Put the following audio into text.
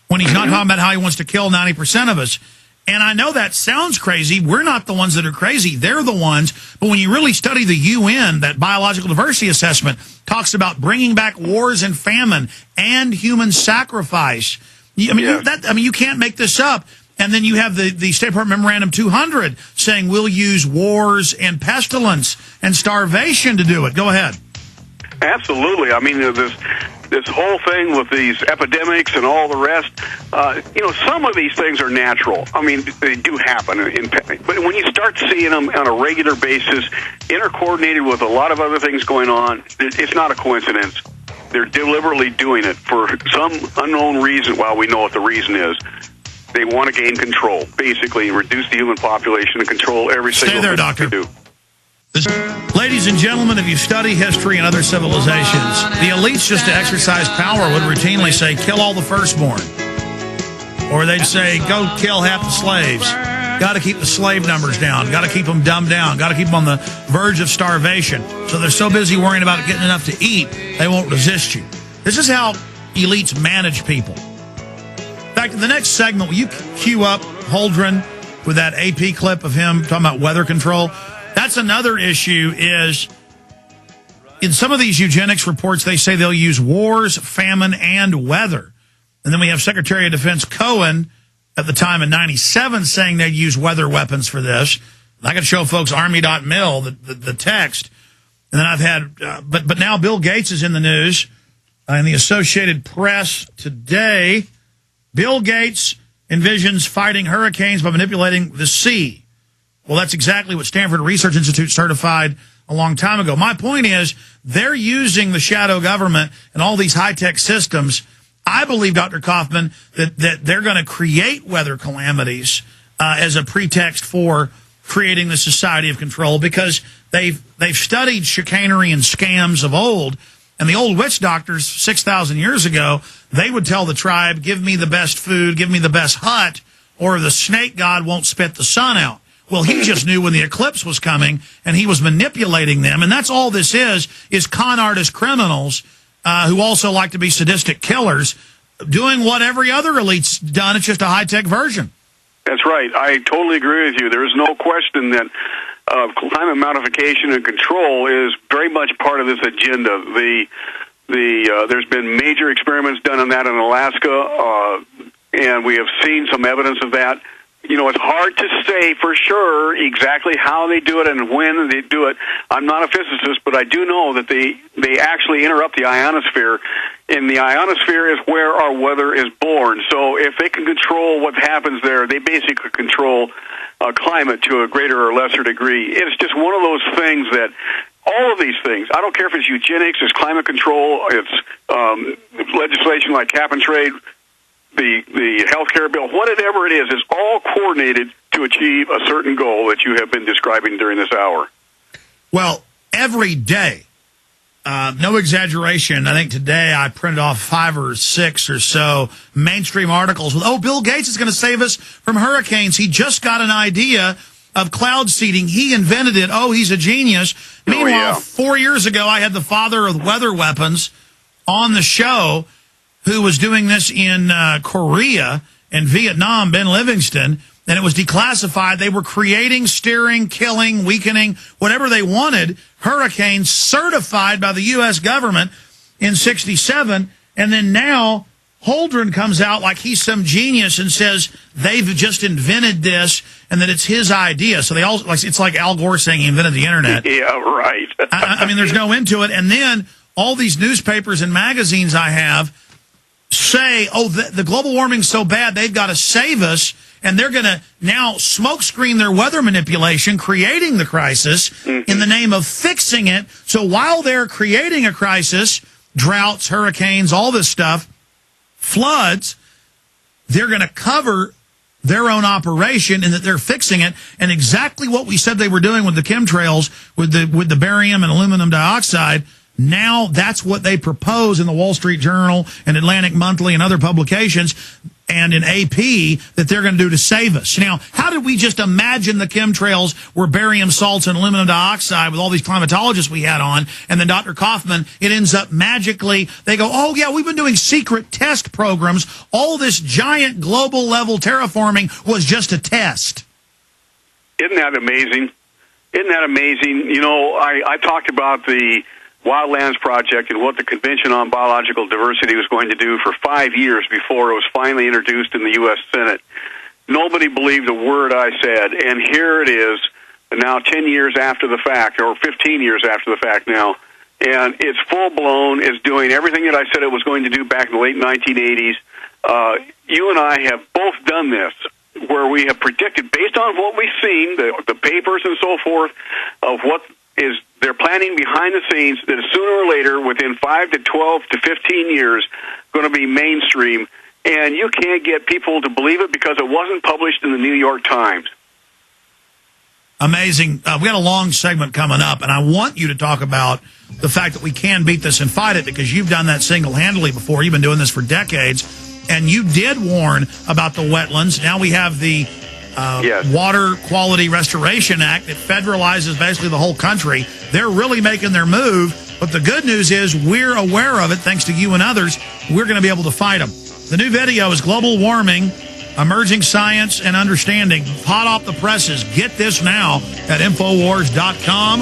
when he's not talking about how he wants to kill 90% of us. And I know that sounds crazy. We're not the ones that are crazy. They're the ones. But when you really study the UN, that biological diversity assessment talks about bringing back wars and famine and human sacrifice. You can't make this up. And then you have the State Department Memorandum 200 saying we'll use wars and pestilence and starvation to do it. Go ahead. Absolutely. I mean, this whole thing with these epidemics and all the rest, some of these things are natural. I mean, they do happen. But when you start seeing them on a regular basis, intercoordinated with a lot of other things going on, it's not a coincidence. They're deliberately doing it for some unknown reason. Well, we know what the reason is. They want to gain control, basically, reduce the human population and control every single thing they do. Ladies and gentlemen, if you study history and other civilizations, the elites, just to exercise power, would routinely say, kill all the firstborn. Or they'd say, go kill half the slaves. Got to keep the slave numbers down. Got to keep them dumbed down. Got to keep them on the verge of starvation. So they're so busy worrying about getting enough to eat, they won't resist you. This is how elites manage people. In fact, in the next segment, will you cue up Holdren with that AP clip of him talking about weather control? That's another issue is in some of these eugenics reports, they say they'll use wars, famine, and weather. And then we have Secretary of Defense Cohen at the time in 97 saying they'd use weather weapons for this. I can show folks Army.mil, the text. And then I've had, but now Bill Gates is in the news. In the Associated Press today, Bill Gates envisions fighting hurricanes by manipulating the sea. Well, that's exactly what Stanford Research Institute certified a long time ago. My point is they're using the shadow government and all these high-tech systems. I believe, Dr. Coffman, that they're going to create weather calamities as a pretext for creating the society of control because they've studied chicanery and scams of old. And the old witch doctors 6,000 years ago, they would tell the tribe, give me the best food, give me the best hut, or the snake god won't spit the sun out. Well, he just knew when the eclipse was coming, and he was manipulating them. And that's all this is con artist criminals who also like to be sadistic killers doing what every other elite's done. It's just a high-tech version. That's right. I totally agree with you. There is no question that climate modification and control is very much part of this agenda. There's been major experiments done on that in Alaska, and we have seen some evidence of that. It's hard to say for sure exactly how they do it and when they do it. I'm not a physicist, but I do know that they actually interrupt the ionosphere, and the ionosphere is where our weather is born. So if they can control what happens there, they basically control climate to a greater or lesser degree. It's just one of those things that all of these things, I don't care if it's eugenics, it's climate control, it's legislation like cap and trade, the health care bill, whatever it is all coordinated to achieve a certain goal that you have been describing during this hour. Well, every day, no exaggeration, I think today I printed off 5 or 6 or so mainstream articles with, Bill Gates is going to save us from hurricanes. He just got an idea of cloud seeding. He invented it. He's a genius. Meanwhile, 4 years ago, I had the father of weather weapons on the show who was doing this in Korea and Vietnam, Ben Livingston, and it was declassified. They were creating, steering, killing, weakening, whatever they wanted, hurricanes certified by the U.S. government in 1967. And then now Holdren comes out like he's some genius and says they've just invented this and that it's his idea. So they all, it's like Al Gore saying he invented the internet. Yeah, right. I mean, there's no end to it. And then all these newspapers and magazines I have say, the global warming's so bad, they've got to save us, and they're going to now smokescreen their weather manipulation, creating the crisis in the name of fixing it. So while they're creating a crisis, droughts, hurricanes, all this stuff, floods, they're going to cover their own operation in that they're fixing it. And exactly what we said they were doing with the chemtrails, with the barium and aluminum dioxide, now that's what they propose in the Wall Street Journal and Atlantic Monthly and other publications. and in AP that they're going to do to save us. Now, how did we just imagine the chemtrails were barium salts and aluminum dioxide with all these climatologists we had on, and then Dr. Coffman, it ends up magically, they go, oh yeah, we've been doing secret test programs. All this giant global level terraforming was just a test. Isn't that amazing? Isn't that amazing? You know, I talked about the Wildlands Project and what the Convention on Biological Diversity was going to do for 5 years before it was finally introduced in the U.S. Senate. Nobody believed a word I said, and here it is, now 10 years after the fact, or 15 years after the fact now, and it's full-blown, it's doing everything that I said it was going to do back in the late 1980s. You and I have both done this, where we have predicted, based on what we've seen, the papers and so forth, of what is they're planning behind the scenes, that sooner or later, within 5 to 12 to 15 years, going to be mainstream. And you can't get people to believe it because it wasn't published in the New York Times. Amazing. We got a long segment coming up, and I want you to talk about the fact that we can beat this and fight it, because you've done that single-handedly before. You've been doing this for decades. And you did warn about the wetlands. Now we have the Yes. Water Quality Restoration Act that federalizes basically the whole country. They're really making their move. But the good news is we're aware of it, thanks to you and others. We're going to be able to fight them. The new video is Global Warming, Emerging Science and Understanding. Hot off the presses. Get this now at Infowars.com.